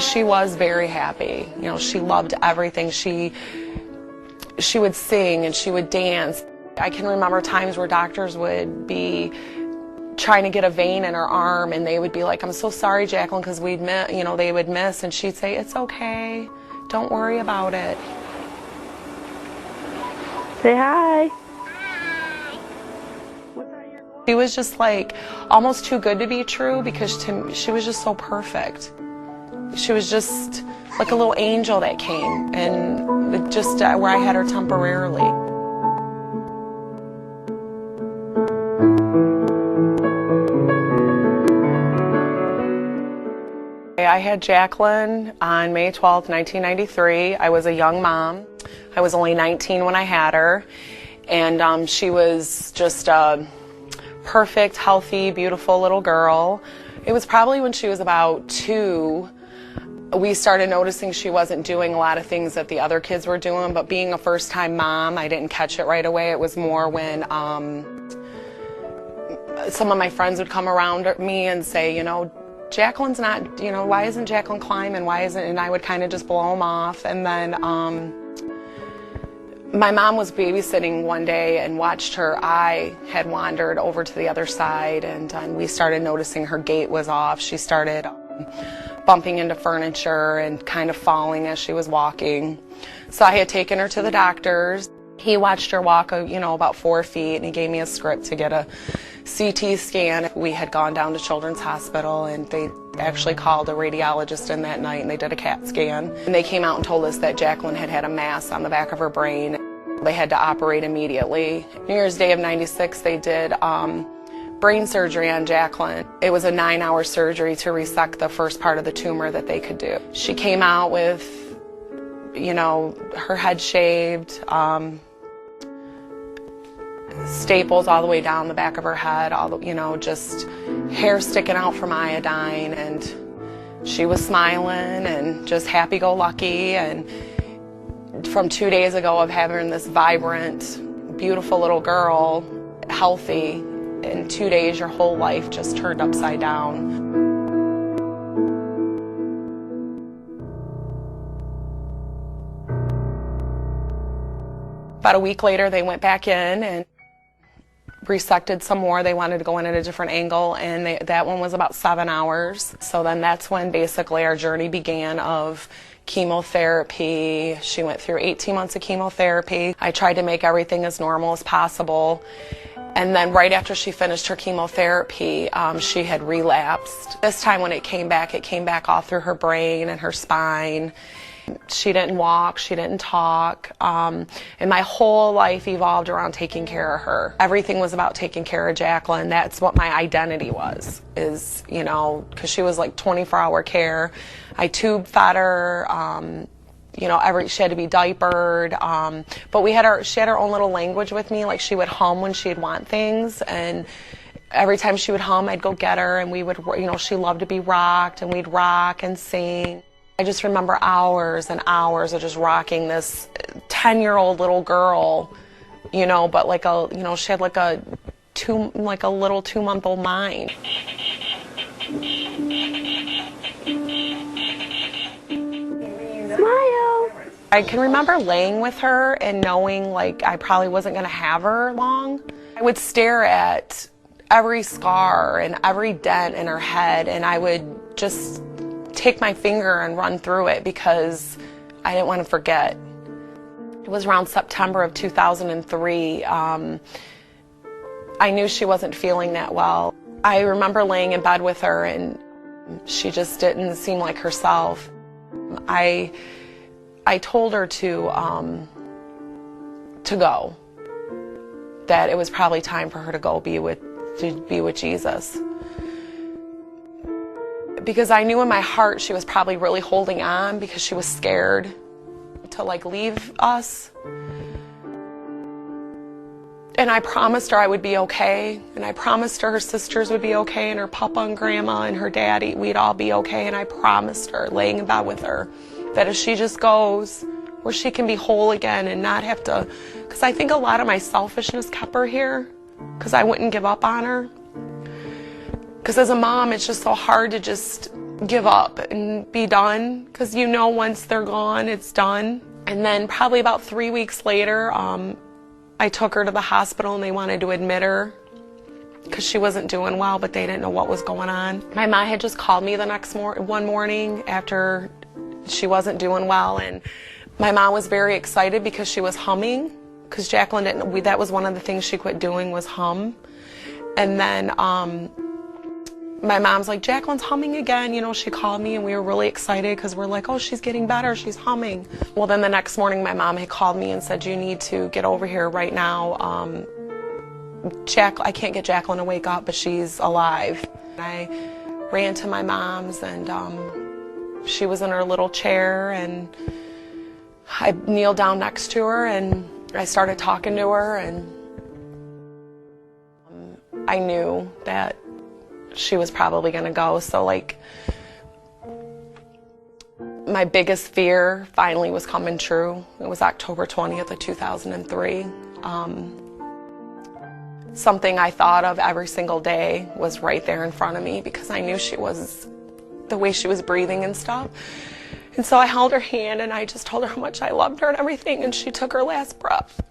She was very happy. You know, she loved everything. She would sing and she would dance. I can remember times where doctors would be trying to get a vein in her arm and they would be like, "I'm so sorry, Jaclyn," because they would miss, and she'd say, "It's okay. Don't worry about it." Say hi. She was just like almost too good to be true because she was just so perfect. She was just like a little angel that came, and just where I had her temporarily. I had Jaclyn on May 12th, 1993. I was a young mom. I was only 19 when I had her, and she was just a perfect, healthy, beautiful little girl. It was probably when she was about 2, we started noticing she wasn't doing a lot of things that the other kids were doing, but being a first-time mom, I didn't catch it right away. It was more when some of my friends would come around me and say, Jaclyn's not, why isn't Jaclyn climbing? Why isn't, and I would kind of just blow them off. And then my mom was babysitting one day and watched her eye had wandered over to the other side, and we started noticing her gait was off. She started bumping into furniture and kind of falling as she was walking. So I had taken her to the doctors. He watched her walk, about 4 feet, and he gave me a script to get a CT scan. We had gone down to Children's Hospital, and they actually called a radiologist in that night, and they did a CAT scan. And they came out and told us that Jaclyn had a mass on the back of her brain. They had to operate immediately. New Year's Day of '96, they did brain surgery on Jaclyn. It was a 9-hour surgery to resect the first part of the tumor that they could do. She came out with, her head shaved, staples all the way down the back of her head, just hair sticking out from iodine, and she was smiling and just happy-go-lucky. And from 2 days ago of having this vibrant, beautiful little girl, healthy, in 2 days your whole life just turned upside down. About a week later, they went back in and resected some more. They wanted to go in at a different angle, and that one was about 7 hours. So then that's when basically our journey began of chemotherapy. She went through 18 months of chemotherapy. I tried to make everything as normal as possible. And then right after she finished her chemotherapy, she had relapsed. This time when it came back all through her brain and her spine. She didn't walk, she didn't talk, and my whole life evolved around taking care of her. Everything was about taking care of Jaclyn. That's what my identity was, because she was like 24-hour care. I tube fed her, she had to be diapered, but she had her own little language with me. Like, she would hum when she'd want things, and every time she would hum, I'd go get her, and we would, she loved to be rocked, and we'd rock and sing. I just remember hours and hours of just rocking this 10-year-old little girl, but she had like a little 2-month-old mind. Smile. I can remember laying with her and knowing like I probably wasn't going to have her long. I would stare at every scar and every dent in her head, and I would just take my finger and run through it because I didn't want to forget. It was around September of 2003. I knew she wasn't feeling that well. I remember laying in bed with her, and she just didn't seem like herself. I told her to go, that it was probably time for her to go be with Jesus. Because I knew in my heart she was probably really holding on because she was scared to leave us. And I promised her I would be okay, and I promised her sisters would be okay, and her papa and grandma and her daddy, we'd all be okay. And I promised her, laying in bed with her, that if she just goes where she can be whole again and not have to, because I think a lot of my selfishness kept her here, because I wouldn't give up on her. Because as a mom, it's just so hard to just give up and be done, because you know once they're gone, it's done. And then probably about 3 weeks later, I took her to the hospital and they wanted to admit her because she wasn't doing well, but they didn't know what was going on. My mom had just called me the next one morning after she wasn't doing well, and my mom was very excited because she was humming, because Jaclyn didn't, that was one of the things she quit doing, was hum. And then my mom's like, Jaclyn's humming again. You know, she called me and we were really excited because we're like, oh, she's getting better, she's humming. Well, then the next morning my mom had called me and said, you need to get over here right now. I can't get Jaclyn to wake up, but she's alive. I ran to my mom's and she was in her little chair, and I kneeled down next to her and I started talking to her, and I knew that she was probably going to go. So like, my biggest fear finally was coming true. It was October 20th of 2003. Something I thought of every single day was right there in front of me, because I knew she was, the way she was breathing and stuff. And so I held her hand and I just told her how much I loved her and everything, and she took her last breath.